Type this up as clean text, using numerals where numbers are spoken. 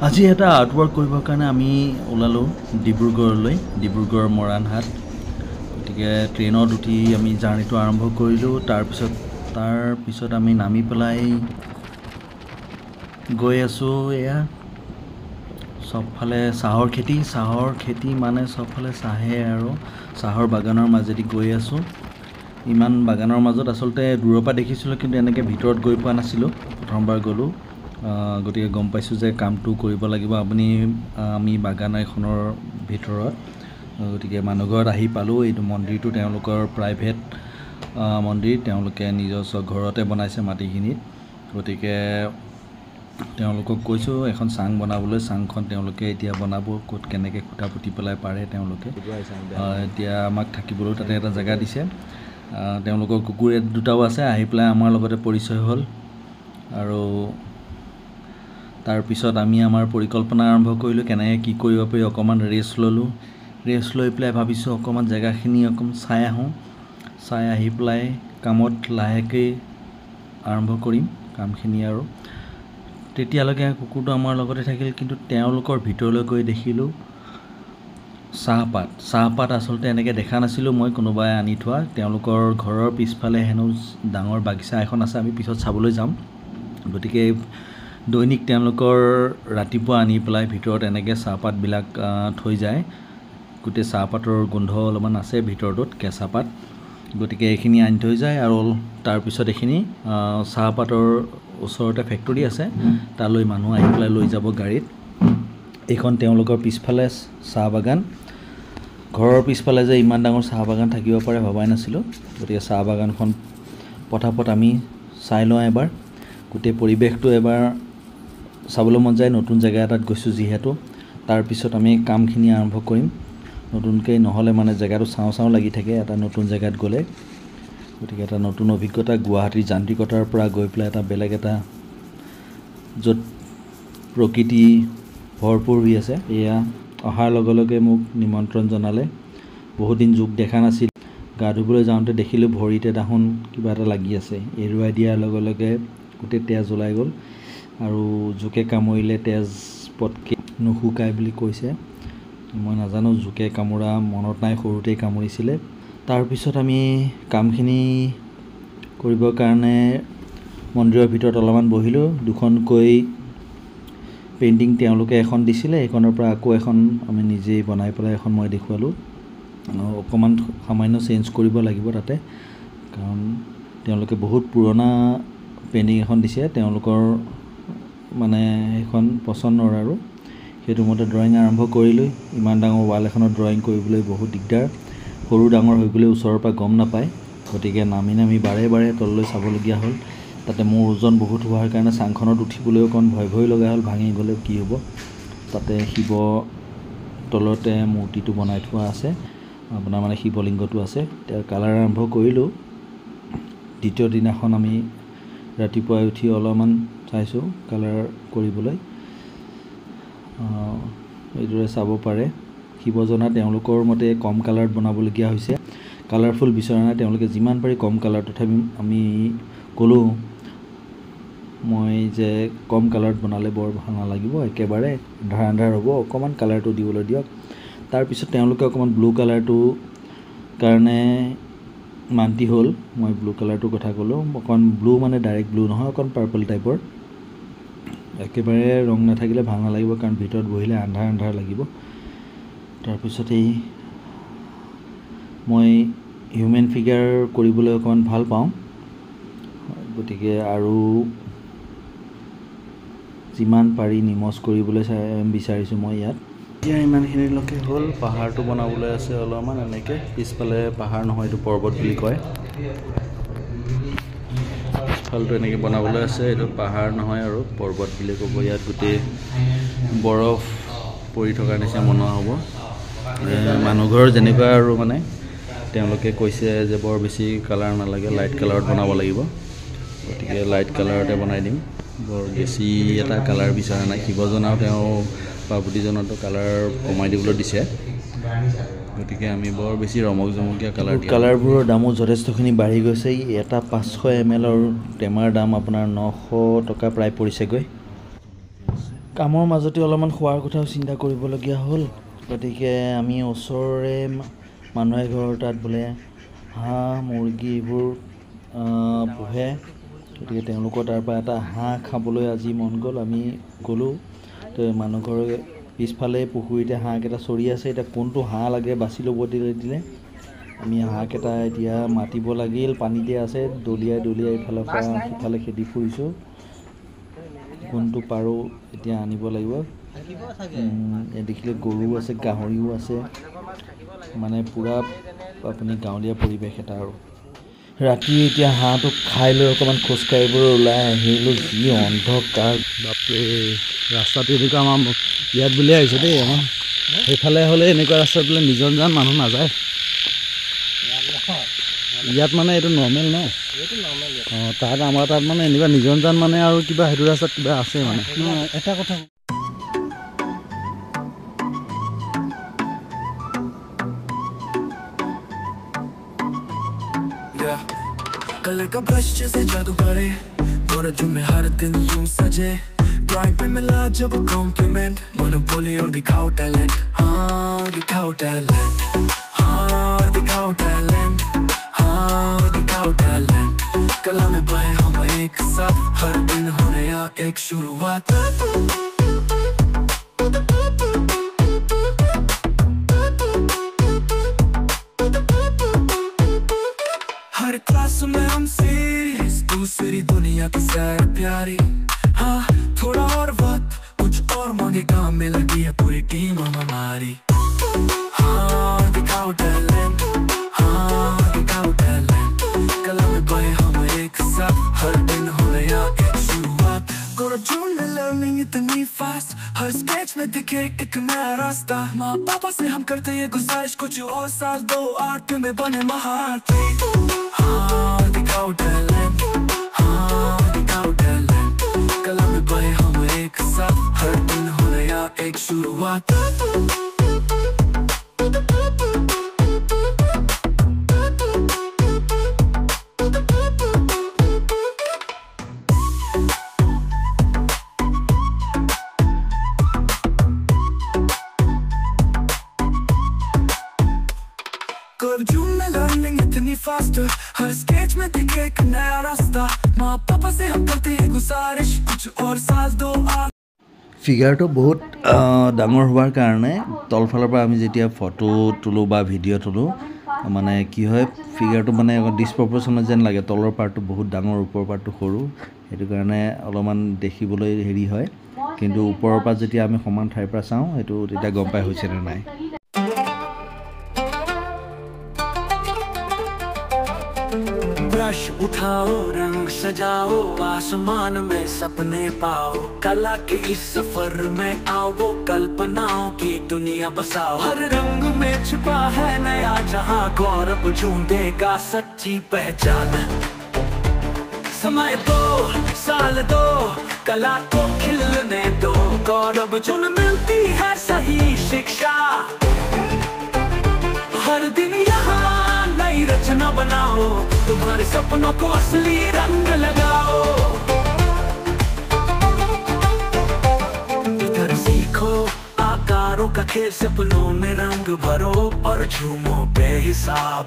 আজি এটা আৰ্টৱৰ্ক কৰিবৰ কাৰণে আমি ওলালোঁ ডিব্ৰুগড়লৈ, ডিব্ৰুগড় মৰাণহাট। গতিকে ট্ৰেইনত উঠি আমি জাৰ্ণিটো আৰম্ভ কৰিলোঁ। তাৰপিছত আমি নামি পেলাই গৈ আছোঁ। এয়া চবফালে চাহৰ খেতি মানে চবফালে চাহে আৰু চাহৰ বাগানৰ মাজেদি গৈ আছোঁ। ইমান বাগানৰ মাজত আচলতে দূৰৰ পৰা দেখিছিলোঁ, কিন্তু এনেকৈ ভিতৰত গৈ পোৱা নাছিলোঁ। প্ৰথমবাৰ গ'লোঁ, গতিকে গম পাইছোঁ যে কামটো কৰিব লাগিব আমি বাগান এখনৰ ভিতৰত। গতিকে মানুহ ঘৰত আহি পালোঁ। এইটো মন্দিৰটো তেওঁলোকৰ প্ৰাইভেট মন্দিৰ, তেওঁলোকে নিজস্ব ঘৰতে বনাইছে মাটিখিনিত। গতিকে তেওঁলোকক কৈছোঁ এখন চাং বনাবলৈ। চাংখন তেওঁলোকে এতিয়া বনাব, ক'ত কেনেকৈ খুঁটা পুতি পেলাই পাৰে তেওঁলোকে। এতিয়া আমাক থাকিবলৈও তাতে এটা জেগা দিছে। তেওঁলোকৰ কুকুৰ দুটাও আছে, আহি পেলাই আমাৰ লগতে পৰিচয় হ'ল। আৰু তাৰপিছত আমি আমাৰ পৰিকল্পনা আৰম্ভ কৰিলোঁ, কেনেকৈ কি কৰিব পাৰি। অকণমান ৰেষ্ট ল'লোঁ। ৰেষ্ট লৈ পেলাই ভাবিছোঁ অকণমান জেগাখিনি চাই আহোঁ। চাই আহি পেলাই কামত লাহেকৈ আৰম্ভ কৰিম কামখিনি। আৰু তেতিয়ালৈকে কুকুৰটো আমাৰ লগতে থাকিল, কিন্তু তেওঁলোকৰ ভিতৰলৈ গৈ দেখিলোঁ চাহপাত আচলতে এনেকৈ দেখা নাছিলোঁ মই, কোনোবাই আনি থোৱা। তেওঁলোকৰ ঘৰৰ পিছফালে হেনো ডাঙৰ বাগিচা এখন আছে, আমি পিছত চাবলৈ যাম। গতিকে দৈনিক তেওঁলোকৰ ৰাতিপুৱা আনি পেলাই ভিতৰত এনেকৈ চাহপাতবিলাক থৈ যায়। গোটেই চাহপাতৰ গোন্ধ অলপমান আছে ভিতৰটোত, কেঁচা পাত। গতিকে এইখিনি আনি থৈ যায়। আৰু তাৰপিছত এইখিনি চাহপাতৰ ওচৰতে ফেক্টৰী আছে, তালৈ মানুহ আহি পেলাই লৈ যাব গাড়ীত। এইখন তেওঁলোকৰ পিছফালে চাহ বাগান। ঘৰৰ পিছফালে যে ইমান ডাঙৰ চাহ বাগান থাকিব পাৰে ভবাই নাছিলোঁ। গতিকে চাহ বাগানখন পটাপট আমি চাই লওঁ এবাৰ। গোটেই পৰিৱেশটো এবাৰ চাবলৈ মন যায়, নতুন জেগা এটাত গৈছোঁ যিহেতু। তাৰপিছত আমি কামখিনি আৰম্ভ কৰিম। নতুনকৈ নহ'লে মানে জেগাটো চাওঁ লাগি থাকে এটা নতুন জেগাত গ'লে। গতিকে এটা নতুন অভিজ্ঞতা, গুৱাহাটীৰ যান্ত্ৰিকতাৰ পৰা গৈ পেলাই এটা বেলেগ এটা য'ত প্ৰকৃতি ভৰপূৰ হৈ আছে। এয়া অহাৰ লগে লগে মোক নিমন্ত্ৰণ জনালে। বহুদিন জোক দেখা নাছিল। গা ধুবলৈ যাওঁতে দেখিলোঁ ভৰিতে দেখোন কিবা এটা লাগি আছে। এৰুৱাই দিয়াৰ লগে লগে গোটেই তেজ ওলাই গ'ল। আৰু জোকে কামুৰিলে তেজ পটকৈ নুশুকায় বুলি কৈছে। মই নাজানো, জোকে কামোৰা মনত নাই, সৰুতেই কামুৰিছিলে। তাৰপিছত আমি কামখিনি কৰিবৰ কাৰণে মন্দিৰৰ ভিতৰত অলপমান বহিলোঁ। দুখনকৈ পেইণ্টিং তেওঁলোকে এখন দিছিলে, সেইখনৰ পৰা আকৌ এখন আমি নিজেই বনাই পেলাই এখন মই দেখুৱালোঁ। অকণমান সামান্য চেঞ্জ কৰিব লাগিব তাতে, কাৰণ তেওঁলোকে বহুত পুৰণা পেইণ্টিং এখন দিছে। তেওঁলোকৰ মানে সেইখন পচন্দৰ, আৰু সেইটো মতে ড্ৰয়িং আৰম্ভ কৰিলোঁ। ইমান ডাঙৰ ৱাল এখনত ড্ৰয়িং কৰিবলৈ বহুত দিগদাৰ। সৰু ডাঙৰ হৈ গ'লে ওচৰৰ পৰা গম নাপায়। গতিকে নামি বাৰে বাৰে তললৈ চাবলগীয়া হ'ল। তাতে মোৰ ওজন বহুত হোৱাৰ কাৰণে চাংখনত উঠিবলৈ অকণ ভয় লগা হ'ল, ভাঙি গ'লে কি হ'ব। তাতে শিৱ তলতে মূৰ্তিটো বনাই থোৱা আছে, আপোনাৰ মানে শিৱলিংগটো আছে। তাৰ কালাৰ আৰম্ভ কৰিলোঁ। দ্বিতীয় দিনাখন আমি ৰাতিপুৱাই উঠি অলপমান চাইছোঁ কালাৰ কৰিবলৈ। এইদৰে চাব পাৰে। শিৱজনা তেওঁলোকৰ মতে কম কালাৰত বনাবলগীয়া হৈছে, কালাৰফুল বিচৰা নাই তেওঁলোকে, যিমান পাৰি কম কালাৰ। তথাপি আমি ক'লোঁ মই যে কম কালাৰত বনালে বৰ ভাল নালাগিব, একেবাৰে আন্ধাৰ হ'ব, অকণমান কালাৰটো দিবলৈ দিয়ক। তাৰপিছত তেওঁলোকে অকণমান ব্লু কালাৰটো কাৰণে মান্তি হ'ল। মই ব্লু কালাৰটোৰ কথা ক'লোঁ। অকণমান ব্লু মানে ডাইৰেক্ট ব্লু নহয়, অকণ পাৰ্পল টাইপৰ। একেবাৰে ৰং নাথাকিলে ভাল নালাগিব, কাৰণ ভিতৰত বহিলে আন্ধাৰ লাগিব। তাৰপিছত মই হিউমেন ফিগাৰ কৰিবলৈ অকণমান ভাল পাওঁ, গতিকে আৰু যিমান পাৰি নিমজ কৰিবলৈ বিচাৰিছোঁ মই ইয়াত। এতিয়া ইমানখিনিলৈকে হ'ল। পাহাৰটো বনাবলৈ আছে অলপমান এনেকৈ। পিছফালে পাহাৰ নহয়, এইটো পৰ্বত বুলি কয়। পিছফালটো এনেকৈ বনাবলৈ আছে, এইটো পাহাৰ নহয় আৰু পৰ্বত বুলি ক'ব। ইয়াত গোটেই বৰফ পৰি থকাৰ নিচিনা বনোৱা হ'ব। মানুহ ঘৰ যেনেকুৱা আৰু মানে তেওঁলোকে কৈছে যে বৰ বেছি কালাৰ নালাগে, লাইট কালাৰত বনাব লাগিব। গতিকে লাইট কালাৰতে বনাই দিম, বৰ বেছি এটা কালাৰ বিচৰা নাই। শিৱজনাও তেওঁ পাৰ্বতীজনতো কালাৰ কমাই দিবলৈ দিছে। গতিকে আমি বৰ বেছি ৰমক জমকীয়া কালাৰবোৰৰ দামো যথেষ্টখিনি বাঢ়ি গৈছে। এটা 500 ml টেমাৰ দাম আপোনাৰ 900 টকা প্ৰায় পৰিছেগৈ। কামৰ মাজতে অলপমান খোৱাৰ কথাও চিন্তা কৰিবলগীয়া হ'ল গতিকে আমি ওচৰৰে মানুহ এঘৰৰ তাত বোলে হাঁহ মুৰ্গী এইবোৰ পোহে গতিকে তেওঁলোকৰ তাৰ পৰা এটা হাঁহ খাবলৈ আজি মন গ'ল আমি গ'লোঁ তো মানুহ ঘৰৰ পিছফালে পুখুৰীতে হাঁহকেইটা চৰি আছে এতিয়া কোনটো হাঁহ লাগে বাছি ল'ব দিলে আমি হাঁহকেইটা এতিয়া মাতিব লাগিল পানীতে আছে দলিয়াই ইফালৰ পৰা সিফালে খেদি ফুৰিছোঁ কোনটো পাৰোঁ এতিয়া আনিব লাগিব দেখিলে গৰু আছে গাহৰিও আছে মানে পূৰা আপুনি গাঁৱলীয়া পৰিৱেশ এটা আৰু ৰাতি এতিয়া হাঁহটো খাই লৈ অকণমান খোজকাঢ়িবলৈ ওলাই আহিলোঁ যি অন্ধকাৰ বাপৰে ৰাস্তাটো এনেকুৱা আমাৰ ইয়াত বুলিয়ে আহিছে দেই আমাৰ সেইফালে হ'লে এনেকুৱা ৰাস্তাত বোলে নিজন মানুহ নাযায় ইয়াত মানে এইটো নৰ্মেল ন অঁ তাত আমাৰ তাত মানে এনেকুৱা নিজন মানে আৰু কিবা সেইটো ৰাস্তাত কিবা আছে মানে এটা কথা कलर का ब्रश जैसे जादू करे गोरा जो में हर दिन यूं सजे ड्राइंग पे मिला जब कॉम्प्लीमेंट मन बोली और दिखाओ टैलेंट हाँ दिखाओ टैलेंट हाँ दिखाओ टैलेंट हाँ दिखाओ टैलेंट कला में बहे हम एक साथ हर दिन हो नया एक शुरुआत हर क्लास में हम सीरीज दूसरी दुनिया की सैर प्यारी हाँ थोड़ा और वक्त कुछ और मांगेगा में लगी है पूरी टीम हमारी हाँ दिखाओ टैलेंट हाँ दिखाओ टैलेंट कला में बहे हम एक साथ हर दिन हो नया एक शुरुआत गोरा जून में लर्निंग इतनी फास्ट हर स्केच में दिखे एक नया रास्ता माँ पापा से हम करते ये गुजारिश कुछ और साल दो आर्ट में बने महारथी हाँ दिखाओ टैलेंट हाँ दिखाओ टैलेंट कला में बहे हम एक साथ हर दिन हो नया एक शुरुआत जून में लर्निंग इतनी फास्ट हर स्केच में दिखे एक नया रास्ता माँ पापा से हम करते हैं गुजारिश कुछ और साल दो ফিগাৰটো বহুত ডাঙৰ হোৱাৰ কাৰণে তলফালৰ পৰা আমি যেতিয়া ফটো তোলোঁ বা ভিডিঅ' তোলোঁ মানে কি হয় ফিগাৰটো মানে ডিছপ্ৰপৰ্চনেট যেন লাগে তলৰ পাৰ্টটো বহুত ডাঙৰ ওপৰৰ পাৰ্টটো সৰু সেইটো কাৰণে অলপমান দেখিবলৈ হেৰি হয় কিন্তু ওপৰৰ পৰা যেতিয়া আমি সমান ঠাইৰ পৰা চাওঁ সেইটো তেতিয়া গম পাই হৈছে নে নাই ब्रश उठाओ रंग सजाओ आसमान में सपने पाओ कला के इस सफर में आओ वो कल्पनाओं की दुनिया बसाओ हर रंग में छुपा है नया जहां गौरव ढूंढेगा सच्ची पहचान समय दो साल दो कला को खिलने दो गौरव चुन मिलती है सही शिक्षा हर दिन यहाँ नई रचना बनाओ तुम्हारे सपनों को असली रंग लगाओ इधर सीखो आकारों का खेल सपनों में रंग भरो और झूमो बेहिसाब